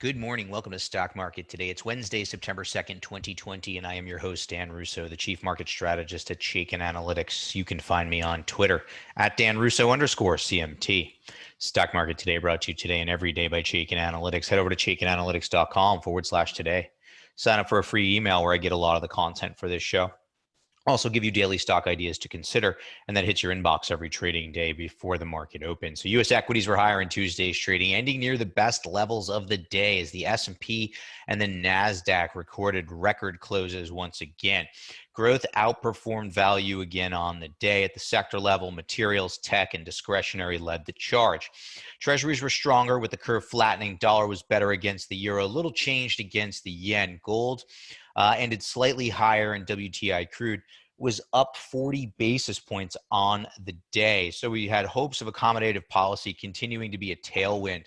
Good morning. Welcome to Stock Market Today. It's Wednesday, September 2nd, 2020, and I am your host, Dan Russo, the Chief Market Strategist at Chaikin Analytics. You can find me on Twitter at @DanRusso_CMT. Stock Market Today brought to you today and every day by Chaikin Analytics. Head over to chaikinanalytics.com/today. Sign up for a free email where I get a lot of the content for this show. Also give you daily stock ideas to consider, and that hits your inbox every trading day before the market opens. So U.S. equities were higher in Tuesday's trading, ending near the best levels of the day as the S&P and the NASDAQ recorded record closes once again. Growth outperformed value again on the day. At the sector level, materials, tech, and discretionary led the charge. Treasuries were stronger with the curve flattening. Dollar was better against the euro, little changed against the yen. Gold ended slightly higher, and WTI crude was up 40 basis points on the day. So we had hopes of accommodative policy continuing to be a tailwind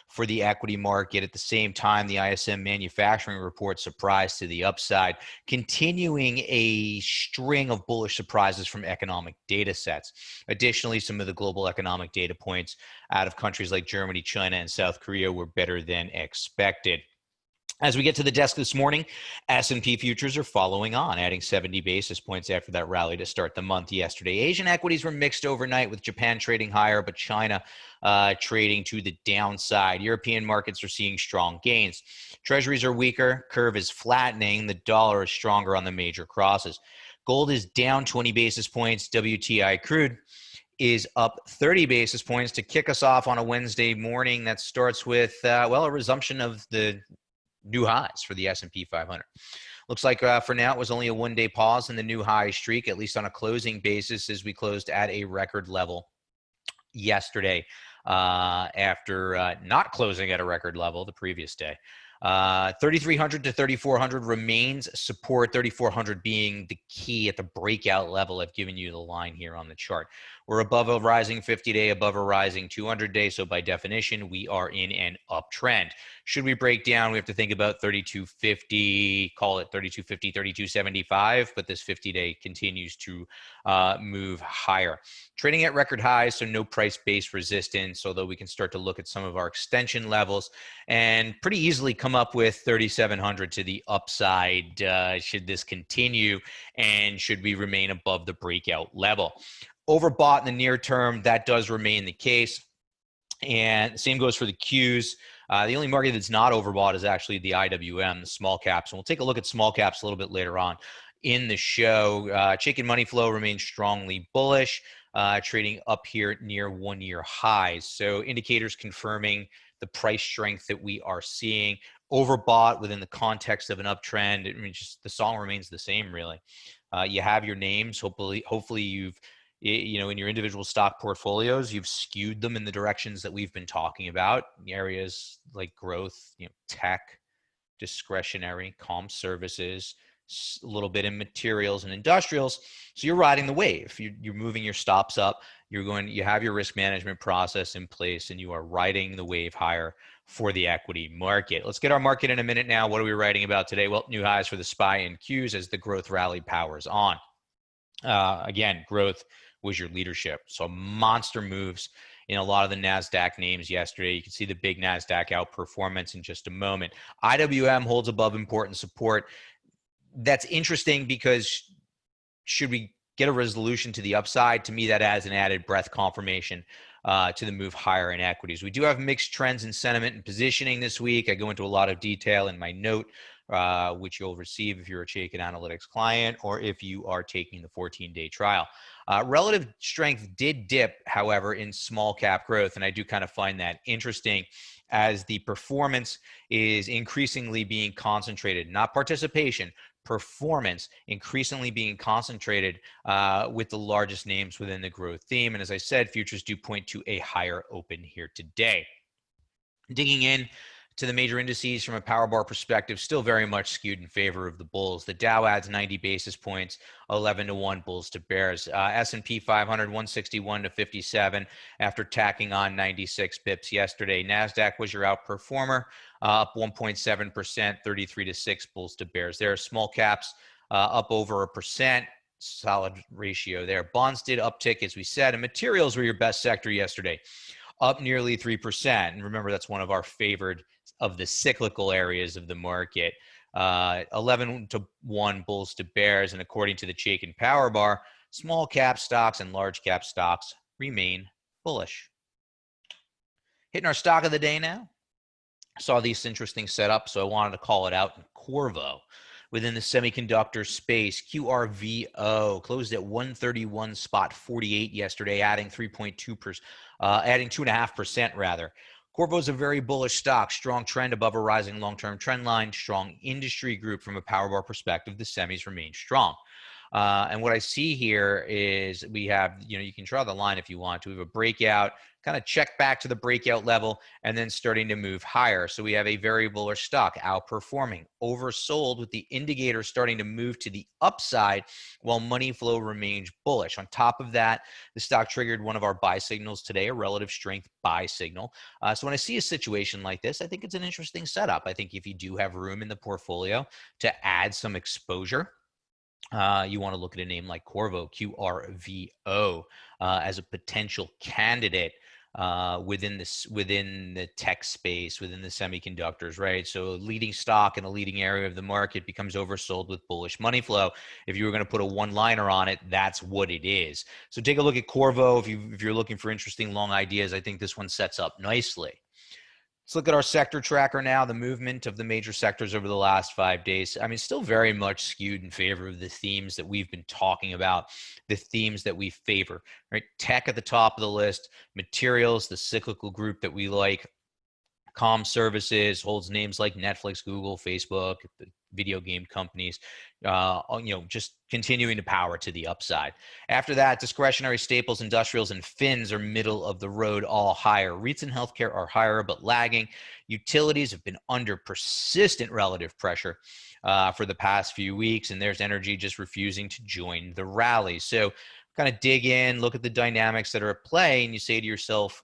for the equity market. At the same time, the ISM manufacturing report surprised to the upside, continuing a string of bullish surprises from economic data sets. Additionally, some of the global economic data points out of countries like Germany, China, and South Korea were better than expected. As we get to the desk this morning, S&P futures are following on, adding 70 basis points after that rally to start the month yesterday. Asian equities were mixed overnight, with Japan trading higher, but China trading to the downside. European markets are seeing strong gains. Treasuries are weaker, curve is flattening, the dollar is stronger on the major crosses. Gold is down 20 basis points. WTI crude is up 30 basis points to kick us off on a Wednesday morning that starts with, a resumption of the new highs for the S&P 500. Looks like for now it was only a one-day pause in the new high streak, at least on a closing basis, as we closed at a record level yesterday after not closing at a record level the previous day. 3,300 to 3,400 remains support, 3,400 being the key at the breakout level. I've given you the line here on the chart. We're above a rising 50-day, above a rising 200-day, so by definition, we are in an uptrend. Should we break down, we have to think about 3,250, call it 3,250, 3,275, but this 50-day continues to move higher. Trading at record highs, so no price-based resistance, although we can start to look at some of our extension levels and pretty easily come up with 3,700 to the upside should this continue and should we remain above the breakout level. Overbought in the near term, that does remain the case. And the same goes for the Qs. The only market that's not overbought is actually the IWM, the small caps. And we'll take a look at small caps a little bit later on in the show. Chaikin money flow remains strongly bullish, trading up here near one-year highs. So indicators confirming the price strength that we are seeing. Overbought within the context of an uptrend. I mean, just the song remains the same, really. You have your names. Hopefully you've, in your individual stock portfolios, you've skewed them in the directions that we've been talking about. Areas like growth, tech, discretionary, comm services, a little bit in materials and industrials. So you're riding the wave. You're moving your stops up. You have your risk management process in place, and you are riding the wave higher for the equity market. Let's get our market in a minute now. What are we writing about today? Well, new highs for the SPY and Qs as the growth rally powers on. Again, growth was your leadership. So monster moves in a lot of the NASDAQ names yesterday. You can see the big NASDAQ outperformance in just a moment. IWM holds above important support. That's interesting because should we get a resolution to the upside, to me, that adds an added breadth confirmation to the move higher in equities. We do have mixed trends in sentiment and positioning this week. I go into a lot of detail in my note, which you'll receive if you're a Chaikin Analytics client or if you are taking the 14-day trial. Relative strength did dip, however, in small cap growth, and I do kind of find that interesting as the performance is increasingly being concentrated, not participation, performance increasingly being concentrated with the largest names within the growth theme. And as I said, futures do point to a higher open here today. Digging in to the major indices from a power bar perspective, still very much skewed in favor of the bulls. The Dow adds 90 basis points, 11-1 bulls to bears. S&P 500, 161 to 57 after tacking on 96 bips yesterday. NASDAQ was your outperformer, up 1.7%, 33 to 6 bulls to bears. There are small caps up over 1%. Solid ratio there. Bonds did uptick, as we said, and materials were your best sector yesterday. up nearly 3%. And remember, that's one of our favored of the cyclical areas of the market. 11-1 bulls to bears. And according to the Chaikin Power Bar, small cap stocks and large cap stocks remain bullish. Hitting our stock of the day now. Saw this interesting setup, so I wanted to call it out. Qorvo, within the semiconductor space, QRVO closed at 131.48 yesterday, adding 2.5% rather. Qorvo is a very bullish stock, strong trend above a rising long-term trend line, strong industry group from a power bar perspective. The semis remain strong. And what I see here is we have, you can draw the line if you want to. We have a breakout, kind of check back to the breakout level, and then starting to move higher. So we have a very bullish stock outperforming, oversold with the indicator starting to move to the upside while money flow remains bullish. On top of that, the stock triggered one of our buy signals today, a relative strength buy signal. So when I see a situation like this, I think it's an interesting setup. I think if you do have room in the portfolio to add some exposure, you want to look at a name like Qorvo, QRVO, as a potential candidate within the tech space, within the semiconductors, right? So a leading stock in a leading area of the market becomes oversold with bullish money flow. If you were going to put a one-liner on it, that's what it is. So take a look at Qorvo. If you're looking for interesting long ideas, I think this one sets up nicely. Let's look at our sector tracker now, the movement of the major sectors over the last 5 days. I mean, still very much skewed in favor of the themes that we've been talking about, the themes that we favor, right? Tech at the top of the list, materials, the cyclical group that we like, comm services, holds names like Netflix, Google, Facebook, the video game companies, just continuing to power to the upside. After that, discretionary staples, industrials, and fins are middle of the road, all higher. REITs and healthcare are higher but lagging. Utilities have been under persistent relative pressure for the past few weeks, and there's energy just refusing to join the rally. So kind of dig in, look at the dynamics that are at play, and you say to yourself,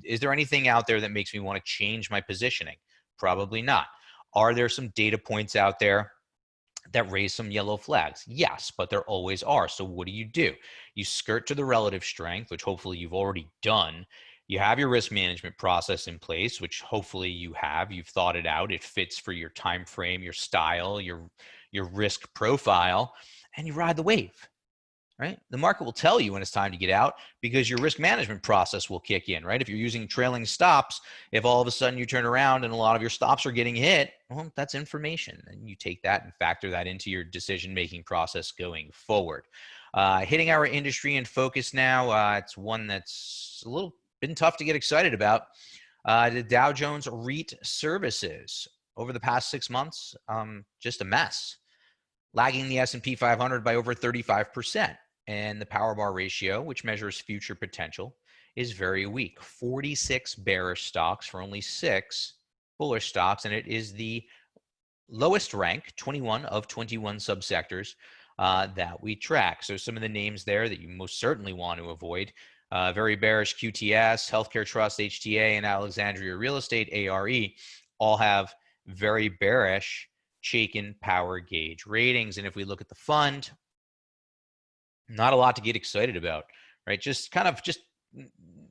is there anything out there that makes me want to change my positioning? Probably not. Are there some data points out there that raise some yellow flags? Yes, but there always are. So what do? You skirt to the relative strength, which hopefully you've already done. You have your risk management process in place, which hopefully you have. You've thought it out. It fits for your time frame, your style, your risk profile, and you ride the wave. Right? The market will tell you when it's time to get out because your risk management process will kick in, right? If you're using trailing stops, if all of a sudden you turn around and a lot of your stops are getting hit, well, that's information. And you take that and factor that into your decision-making process going forward. Hitting our industry in focus now, it's one that's a little been tough to get excited about. The Dow Jones REIT Services over the past 6 months, just a mess. Lagging the S&P 500 by over 35%. And the power bar ratio, which measures future potential, is very weak. 46 bearish stocks for only 6 bullish stocks, and it is the lowest rank, 21 of 21 subsectors that we track. So some of the names there that you most certainly want to avoid. Very bearish QTS, Healthcare Trust, HTA, and Alexandria Real Estate, ARE, all have very bearish Chaikin power gauge ratings. And if we look at the fund, not a lot to get excited about, right? Just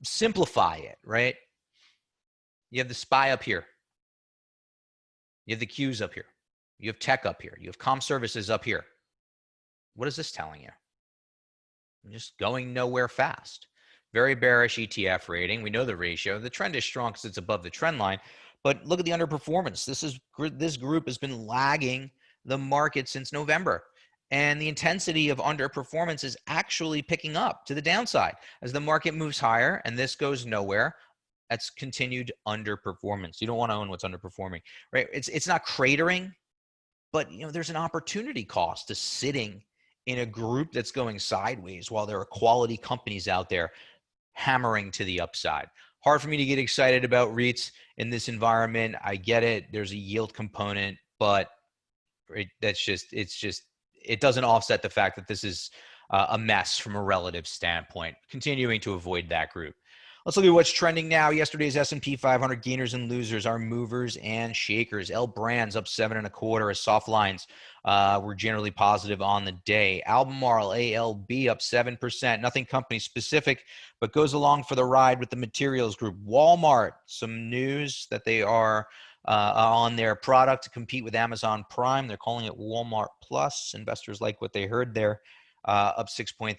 simplify it, right? You have the SPY up here. You have the Qs up here. You have tech up here. You have comm services up here. What is this telling you? I'm just going nowhere fast. Very bearish ETF rating. We know the ratio. The trend is strong because it's above the trend line. But look at the underperformance. This group has been lagging the market since November. And the intensity of underperformance is actually picking up to the downside. As the market moves higher and this goes nowhere, that's continued underperformance. You don't want to own what's underperforming, right? It's not cratering, but there's an opportunity cost to sitting in a group that's going sideways while there are quality companies out there hammering to the upside. Hard for me to get excited about REITs in this environment. I get it. There's a yield component, but it doesn't offset the fact that this is a mess from a relative standpoint. Continuing to avoid that group. Let's look at what's trending now. Yesterday's S&P 500 gainers and losers are movers and shakers. L Brands up 7.25 as soft lines were generally positive on the day. Albemarle ALB up 7%. Nothing company specific, but goes along for the ride with the materials group. Walmart, some news that they are on their product to compete with Amazon Prime. They're calling it Walmart Plus. Investors like what they heard there. Up 6.3%.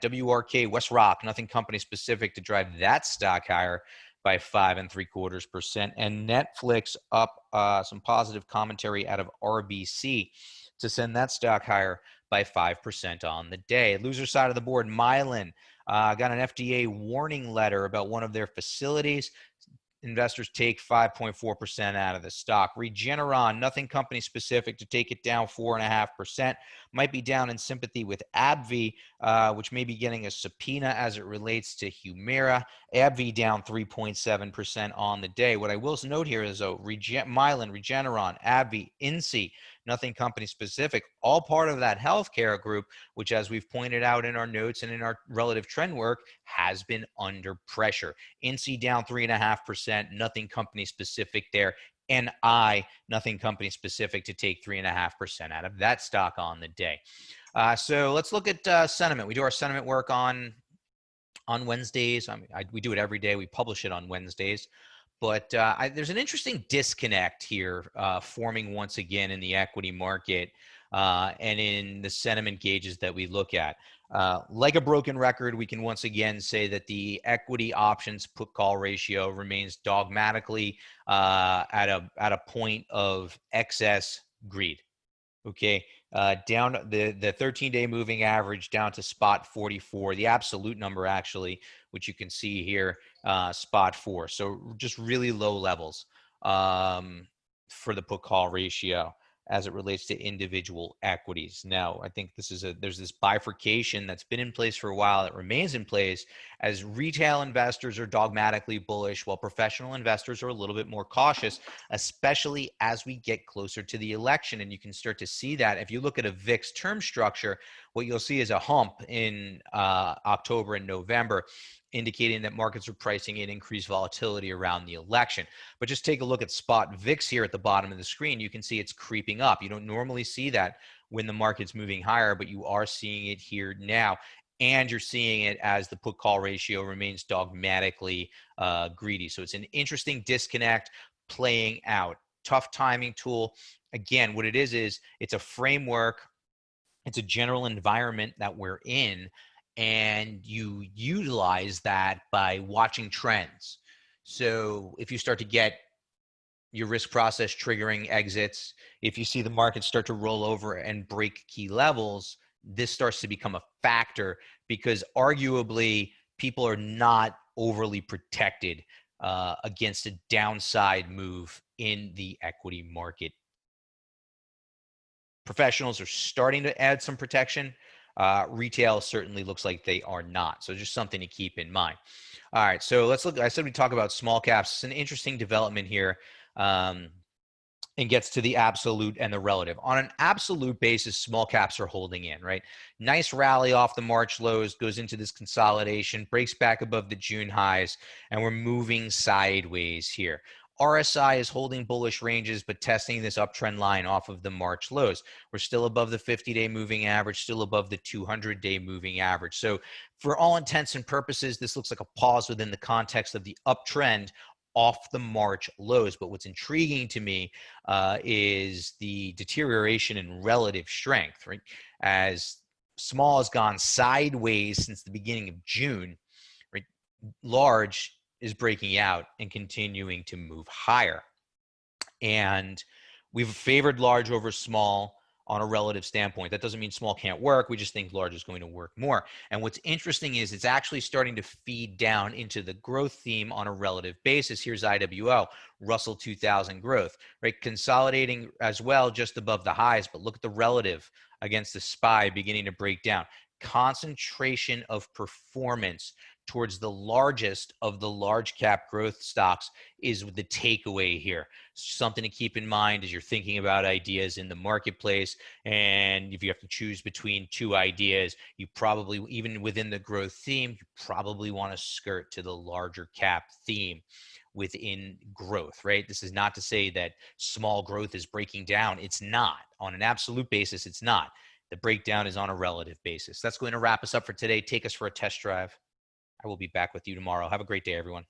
WRK, West Rock, nothing company specific to drive that stock higher by 5.75%. And Netflix up some positive commentary out of RBC to send that stock higher by 5% on the day. Loser side of the board, Mylan got an FDA warning letter about one of their facilities. Investors take 5.4% out of the stock. Regeneron, nothing company specific to take it down 4.5%. Might be down in sympathy with AbbVie, which may be getting a subpoena as it relates to Humira. AbbVie down 3.7% on the day. What I will note here is Mylan, Regeneron, AbbVie, INSEE, nothing company specific, all part of that healthcare group, which, as we've pointed out in our notes and in our relative trend work, has been under pressure. INSEE down 3.5%, nothing company specific there. NI, nothing company specific to take 3.5% out of that stock on the day. So let's look at sentiment. We do our sentiment work on Wednesdays. We do it every day. We publish it on Wednesdays. But there's an interesting disconnect here forming once again in the equity market and in the sentiment gauges that we look at. Like a broken record, we can once again say that the equity options put call ratio remains dogmatically at a point of excess greed. Okay, down the 13-day moving average down to spot 44, the absolute number actually, which you can see here, spot 4. So just really low levels for the put call ratio as it relates to individual equities. Now, I think there's this bifurcation that's been in place for a while that remains in place as retail investors are dogmatically bullish while professional investors are a little bit more cautious, especially as we get closer to the election. And you can start to see that if you look at a VIX term structure, what you'll see is a hump in October and November, indicating that markets are pricing in increased volatility around the election. But just take a look at spot VIX here at the bottom of the screen. You can see it's creeping up. You don't normally see that when the market's moving higher, but you are seeing it here now. And you're seeing it as the put call ratio remains dogmatically greedy. So it's an interesting disconnect playing out. Tough timing tool. Again, what it is it's a framework. It's a general environment that we're in. And you utilize that by watching trends. So if you start to get your risk process triggering exits, if you see the market start to roll over and break key levels, this starts to become a factor because arguably people are not overly protected against a downside move in the equity market. Professionals are starting to add some protection. Retail certainly looks like they are not. So just something to keep in mind. All right, so let's look. I said we talk about small caps. It's an interesting development here and gets to the absolute and the relative. On an absolute basis, small caps are holding in, right? Nice rally off the March lows, goes into this consolidation, breaks back above the June highs, and we're moving sideways here. RSI is holding bullish ranges, but testing this uptrend line off of the March lows. We're still above the 50-day moving average, still above the 200-day moving average. So for all intents and purposes, this looks like a pause within the context of the uptrend off the March lows. But what's intriguing to me is the deterioration in relative strength, right? As small has gone sideways since the beginning of June, right? Large is breaking out and continuing to move higher. And we've favored large over small on a relative standpoint. That doesn't mean small can't work. We just think large is going to work more. And what's interesting is it's actually starting to feed down into the growth theme on a relative basis. Here's IWO, Russell 2000 growth, right? Consolidating as well just above the highs, but look at the relative against the SPY beginning to break down. Concentration of performance towards the largest of the large cap growth stocks is the takeaway here. Something to keep in mind as you're thinking about ideas in the marketplace. And if you have to choose between two ideas, you probably, even within the growth theme, you probably want to skirt to the larger cap theme within growth, right? This is not to say that small growth is breaking down. It's not. On an absolute basis, it's not. The breakdown is on a relative basis. That's going to wrap us up for today. Take us for a test drive. I will be back with you tomorrow. Have a great day, everyone.